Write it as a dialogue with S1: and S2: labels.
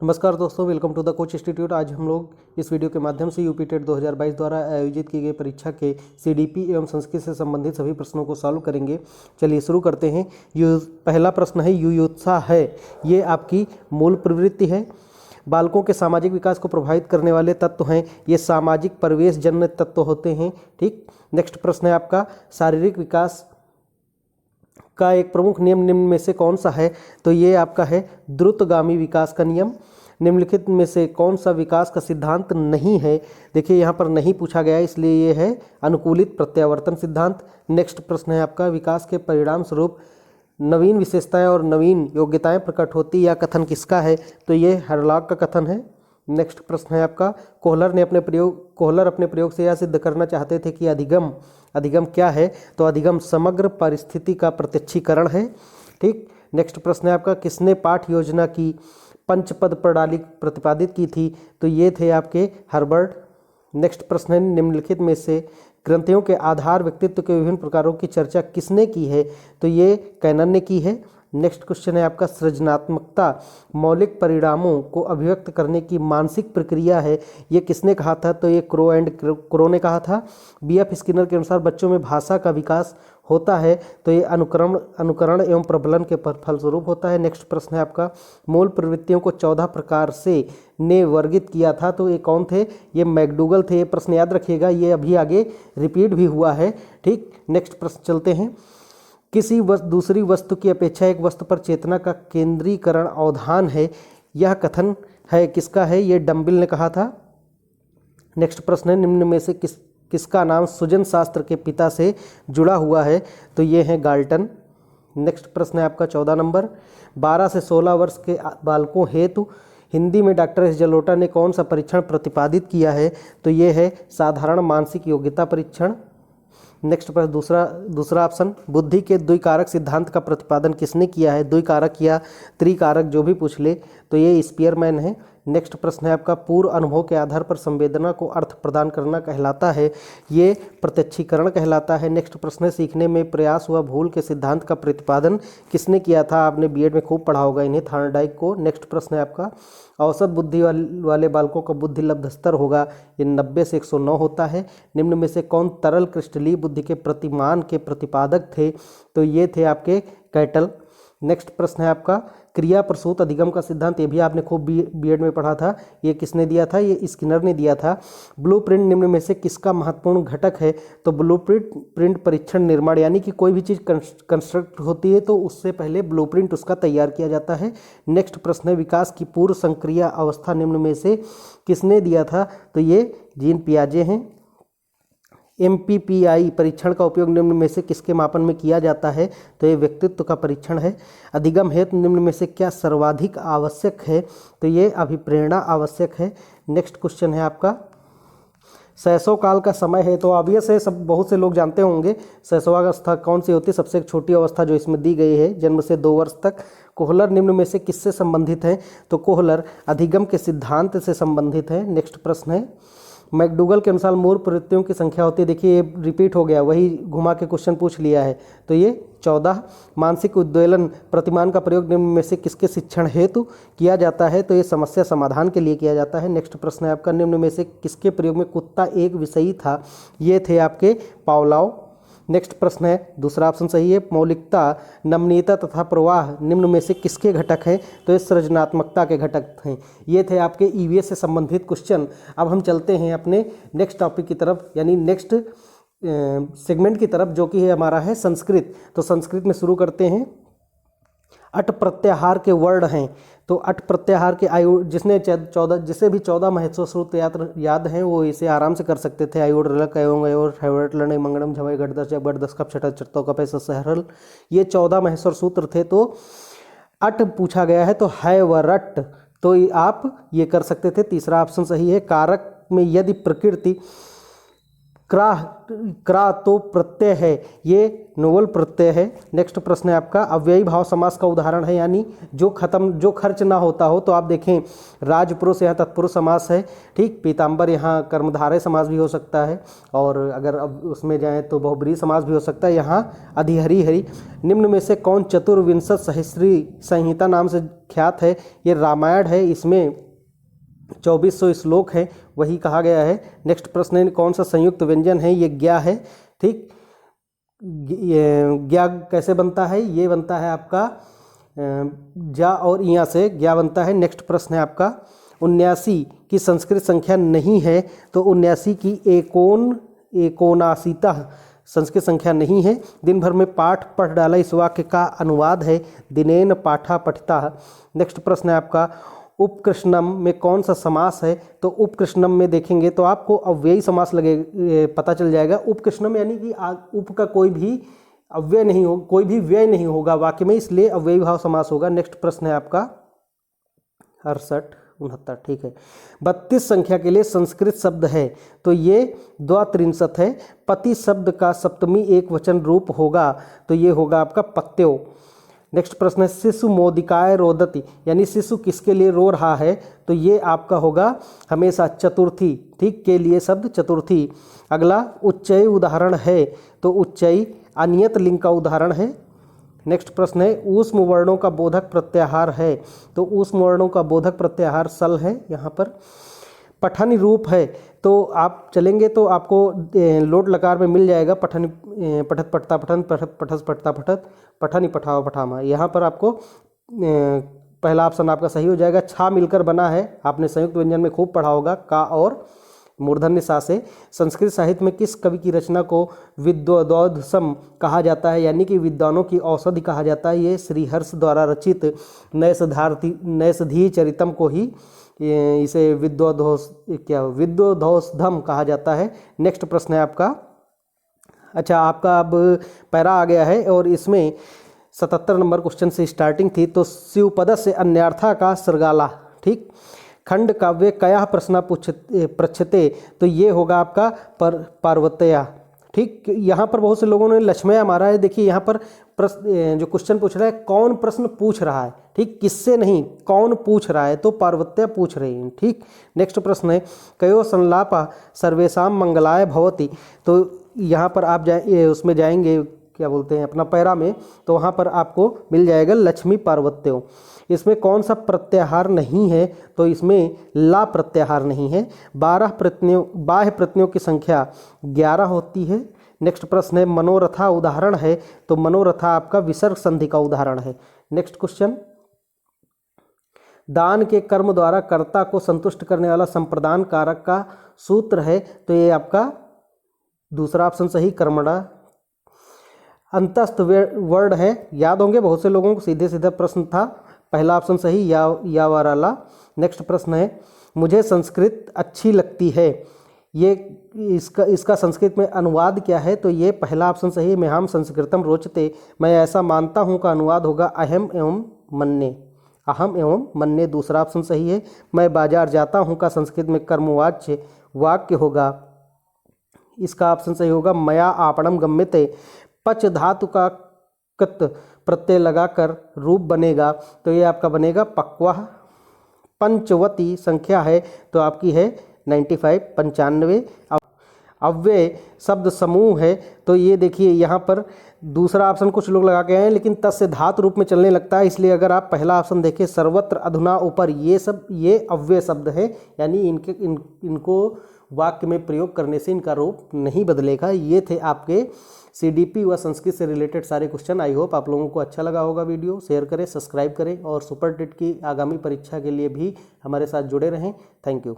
S1: नमस्कार दोस्तों, welcome to the coach institute. आज हम लोग इस वीडियो के माध्यम से यूपी टेट 2022 द्वारा आयोजित की गई परीक्षा के सीडीपी एवं संस्कृत से संबंधित सभी प्रश्नों को सॉल्व करेंगे। चलिए शुरू करते हैं। पहला प्रश्न है, युयुत्सा है, ये आपकी मूल प्रवृत्ति है। बालकों के सामाजिक विकास को प्रभावित करने वाले तत्व हैं, ये सामाजिक परिवेश जन्य तत्व होते हैं। ठीक। नेक्स्ट प्रश्न है आपका, शारीरिक विकास का एक प्रमुख नियम निम्न में से कौन सा है? तो ये आपका है द्रुतगामी विकास का नियम। निम्नलिखित में से कौन सा विकास का सिद्धांत नहीं है? देखिए यहाँ पर नहीं पूछा गया, इसलिए ये है अनुकूलित प्रत्यावर्तन सिद्धांत। नेक्स्ट प्रश्न है आपका, विकास के परिणाम स्वरूप नवीन विशेषताएं और नवीन योग्यताएं प्रकट होती, यह कथन किसका है? तो ये हरलॉग का कथन है। नेक्स्ट प्रश्न है आपका, कोहलर अपने प्रयोग से यह सिद्ध करना चाहते थे कि अधिगम क्या है? तो अधिगम समग्र परिस्थिति का प्रत्यक्षीकरण है। ठीक। नेक्स्ट प्रश्न है आपका, किसने पाठ योजना की पंचपद प्रणाली प्रतिपादित की थी? तो ये थे आपके हर्बर्ट। नेक्स्ट प्रश्न है, निम्नलिखित में से ग्रंथियों के आधार व्यक्तित्व के विभिन्न प्रकारों की चर्चा किसने की है? तो ये कैनन ने की है। नेक्स्ट क्वेश्चन है आपका, सृजनात्मकता मौलिक परिणामों को अभिव्यक्त करने की मानसिक प्रक्रिया है, ये किसने कहा था? तो ये क्रो ने कहा था। बीएफ स्किनर के अनुसार बच्चों में भाषा का विकास होता है, तो ये अनुकरण एवं प्रबलन के फलस्वरूप होता है। नेक्स्ट प्रश्न है आपका, मूल प्रवृत्तियों को 14 प्रकार से ने वर्गित किया था, तो ये कौन थे? ये मैकडूगल थे। ये प्रश्न याद रखिएगा, ये अभी आगे रिपीट भी हुआ है। ठीक। नेक्स्ट प्रश्न चलते हैं, किसी दूसरी वस्तु की अपेक्षा एक वस्तु पर चेतना का केंद्रीकरण अवधान है, यह कथन है किसका है? ये डम्बिल ने कहा था। नेक्स्ट प्रश्न है, निम्न में से किसका नाम सुजन शास्त्र के पिता से जुड़ा हुआ है? तो ये है गाल्टन। नेक्स्ट प्रश्न है आपका 14 नंबर, 12 से 16 वर्ष के बालकों हेतु हिंदी में डॉक्टर एस जलोटा ने कौन सा परीक्षण प्रतिपादित किया है? तो ये है साधारण मानसिक योग्यता परीक्षण। नेक्स्ट पर दूसरा ऑप्शन, बुद्धि के द्विकारक सिद्धांत का प्रतिपादन किसने किया है? द्विकारक या त्रिकारक जो भी पूछ ले, तो ये स्पीयरमैन है। नेक्स्ट प्रश्न है आपका, पूर्व अनुभव के आधार पर संवेदना को अर्थ प्रदान करना कहलाता है, ये प्रत्यक्षीकरण कहलाता है। नेक्स्ट प्रश्न है, सीखने में प्रयास व भूल के सिद्धांत का प्रतिपादन किसने किया था? आपने बीएड में खूब पढ़ा होगा इन्हें, थॉर्नडाइक को। नेक्स्ट प्रश्न है आपका, औसत बुद्धि वाले बालकों का बुद्धि लब्ध स्तर होगा, ये 90 से 109 होता है। निम्न में से कौन तरल क्रिस्टलीय बुद्धि के प्रतिमान के प्रतिपादक थे? तो ये थे आपके कैटल। नेक्स्ट प्रश्न है आपका, क्रिया प्रसूत अधिगम का सिद्धांत, ये भी आपने खूब बीएड में पढ़ा था, ये किसने दिया था? ये स्किनर ने दिया था। ब्लूप्रिंट निम्न में से किसका महत्वपूर्ण घटक है? तो ब्लूप्रिंट परीक्षण निर्माण, यानी कि कोई भी चीज़ कंस्ट्रक्ट होती है तो उससे पहले ब्लूप्रिंट उसका तैयार किया जाता है। नेक्स्ट प्रश्न है, विकास की पूर्व संक्रिया अवस्था निम्न में से किसने दिया था? तो ये जीन पियाजे हैं। MPPI परीक्षण का उपयोग निम्न में से किसके मापन में किया जाता है? तो ये व्यक्तित्व का परीक्षण है। अधिगम हेतु निम्न में से क्या सर्वाधिक आवश्यक है? तो ये अभिप्रेरणा आवश्यक है। नेक्स्ट क्वेश्चन है आपका, शैशव काल का समय है, तो ऑब्वियस है, सब बहुत से लोग जानते होंगे शैशवावस्था कौन सी होती है। सबसे छोटी अवस्था जो इसमें दी गई है, जन्म से 2 वर्ष तक। कोहलर निम्न में से किससे संबंधित है? तो कोहलर अधिगम के सिद्धांत से संबंधित है। नेक्स्ट प्रश्न है, मैकडूगल के अनुसार मूल प्रवृत्तियों की संख्या होती है, देखिए ये रिपीट हो गया, वही घुमा के क्वेश्चन पूछ लिया है, तो ये 14। मानसिक उद्वेलन प्रतिमान का प्रयोग निम्न में से किसके शिक्षण हेतु किया जाता है? तो ये समस्या समाधान के लिए किया जाता है। नेक्स्ट प्रश्न है आपका, निम्न में से किसके प्रयोग में कुत्ता एक विषयी था? ये थे आपके पावलोव। नेक्स्ट प्रश्न है, दूसरा ऑप्शन सही है, मौलिकता नमनीयता तथा प्रवाह निम्न में से किसके घटक हैं? तो ये सृजनात्मकता के घटक हैं। ये थे आपके EVS से संबंधित क्वेश्चन। अब हम चलते हैं अपने नेक्स्ट टॉपिक की तरफ, यानी नेक्स्ट सेगमेंट की तरफ, जो कि है हमारा है संस्कृत। तो संस्कृत में शुरू करते हैं। अट प्रत्याहार के वर्ण हैं, तो अट प्रत्याहार के जिसे भी 14 महत्व सूत्र याद हैं वो इसे आराम से कर सकते थे। आयोड रलक एवं अयोर हैवट लड़े मंगलम झवय गढ़दस जब दस कप छठा चट्टो कपे सहरल, ये 14 महस्वर सूत्र थे। तो अट पूछा गया है तो है व रट, तो आप ये कर सकते थे। तीसरा ऑप्शन सही है। कारक में यदि प्रकृति क्रा क्रा तो प्रत्यय है, ये नोवल प्रत्यय है। नेक्स्ट प्रश्न है आपका अव्ययी भाव समास का उदाहरण है, यानी जो खर्च ना होता हो। तो आप देखें राजपुरुष यहाँ तत्पुरुष समास है, ठीक। पीताम्बर यहाँ कर्मधारय समास भी हो सकता है, और अगर अब उसमें जाएं तो बहुब्रीहि समास भी हो सकता है। यहाँ अधिहरि हरि। निम्न में से कौन चतुर्विंशत सहस्री संहिता नाम से ख्यात है? ये रामायण है, इसमें 2400 श्लोक है, वही कहा गया है। नेक्स्ट प्रश्न है कौन सा संयुक्त व्यंजन है? ये ज्ञा है, ठीक। ये ज्ञा कैसे बनता है? ये बनता है आपका जा और इया से ज्ञा बनता है। नेक्स्ट प्रश्न है आपका 79 की संस्कृत संख्या नहीं है, तो 79 की एकोनासीतः संस्कृत संख्या नहीं है। दिन भर में पाठ पढ़ डाला, इस वाक्य का अनुवाद है दिनेन पाठा पठिता। नेक्स्ट प्रश्न है आपका उपकृष्णम में कौन सा समास है? तो उपकृष्णम में देखेंगे तो आपको अव्ययी समास लगे पता चल जाएगा। उपकृष्णम यानी कि उप का कोई भी अव्यय नहीं हो, कोई भी व्यय नहीं होगा वाक्य में, इसलिए अव्ययी भाव समास होगा। नेक्स्ट प्रश्न है आपका 68 69, ठीक है। 32 संख्या के लिए संस्कृत शब्द है, तो ये द्वात्रिंशत् है। पति शब्द का सप्तमी एक वचन रूप होगा, तो ये होगा आपका पत्यो। नेक्स्ट प्रश्न है शिशु मोदिकाय रोदति, यानी शिशु किसके लिए रो रहा है? तो ये आपका होगा हमेशा चतुर्थी, ठीक, के लिए शब्द चतुर्थी। अगला उच्चयी उदाहरण है, तो उच्चयी अनियत लिंग का उदाहरण है। नेक्स्ट प्रश्न है ऊष्म वर्णों का बोधक प्रत्याहार है, तो ऊष्म वर्णों का बोधक प्रत्याहार सल है यहाँ पर। पठन रूप है, तो आप चलेंगे तो आपको लोट लकार में मिल जाएगा पठन पठत पठता पठन पठस पठता पठत पठनी पठाओ पठामा। यहाँ पर आपको पहला ऑप्शन आपका सही हो जाएगा। छा मिलकर बना है, आपने संयुक्त व्यंजन में खूब पढ़ा होगा, का और मूर्धन्य सा से। संस्कृत साहित्य में किस कवि की रचना को विद्वदौधसम कहा जाता है, यानी कि विद्वानों की औषधि कहा जाता है? ये श्रीहर्ष द्वारा रचित नैषधीय चरितम को ही इसे विद्वधौषधम कहा जाता है। नेक्स्ट प्रश्न है आपका, अच्छा आपका अब पैरा आ गया है और इसमें 77 नंबर क्वेश्चन से स्टार्टिंग थी। तो शिवपद से अन्यर्था का सरगाला, ठीक। खंड काव्य कया प्रश्न पृच्छते, तो ये होगा आपका पार्वत्या, ठीक। यहाँ पर बहुत से लोगों ने लक्ष्मया मारा है। देखिए यहाँ पर प्रश्न जो क्वेश्चन पूछ रहा है, कौन प्रश्न पूछ रहा है, ठीक, किससे नहीं, कौन पूछ रहा है? तो पार्वत्या पूछ रही हैं, ठीक। नेक्स्ट प्रश्न है कयो संलापा सर्वेशाम मंगलाय भवति, तो यहाँ पर आप उसमें जाएंगे क्या बोलते हैं अपना पैरा में, तो वहाँ पर आपको मिल जाएगा लक्ष्मी पार्वत्यो। इसमें कौन सा प्रत्याहार नहीं है? तो इसमें ला प्रत्याहार नहीं है। 12 प्रत्ययों बाह्य प्रत्ययों की संख्या 11 होती है। नेक्स्ट प्रश्न है मनोरथा उदाहरण है, तो मनोरथा आपका विसर्ग संधि का उदाहरण है। नेक्स्ट क्वेश्चन दान के कर्म द्वारा कर्ता को संतुष्ट करने वाला संप्रदान कारक का सूत्र है, तो ये आपका दूसरा ऑप्शन सही, कर्मणा। अंतस्थ वर्ड है, याद होंगे बहुत से लोगों को, सीधे सीधा प्रश्न था, पहला ऑप्शन सही या वाराला। नेक्स्ट प्रश्न है मुझे संस्कृत अच्छी लगती है, ये इसका संस्कृत में अनुवाद क्या है? तो ये पहला ऑप्शन सही है, मेहाम संस्कृतम रोचते, मैं ऐसा मानता हूँ का अनुवाद होगा अहम एवं मन्ने, दूसरा ऑप्शन सही है। मैं बाजार जाता हूँ का संस्कृत में कर्मवाच्य वाक्य होगा, इसका ऑप्शन सही होगा मया आपणम गम्यते। पच धातु का कत प्रत्यय लगाकर रूप बनेगा, तो ये आपका बनेगा पक्वाह। पंचवती संख्या है, तो आपकी है 95 95। अव्यय शब्द समूह है, तो ये देखिए यहाँ पर दूसरा ऑप्शन कुछ लोग लगा के आए हैं, लेकिन तस् से धातु रूप में चलने लगता है, इसलिए अगर आप पहला ऑप्शन देखें सर्वत्र अधुना ऊपर, ये अव्यय शब्द है, यानी इनको वाक्य में प्रयोग करने से इनका रूप नहीं बदलेगा। ये थे आपके CDP व संस्कृत से रिलेटेड सारे क्वेश्चन। आई होप आप लोगों को अच्छा लगा होगा वीडियो। शेयर करें, सब्सक्राइब करें और सुपर टेट की आगामी परीक्षा के लिए भी हमारे साथ जुड़े रहें। Thank you.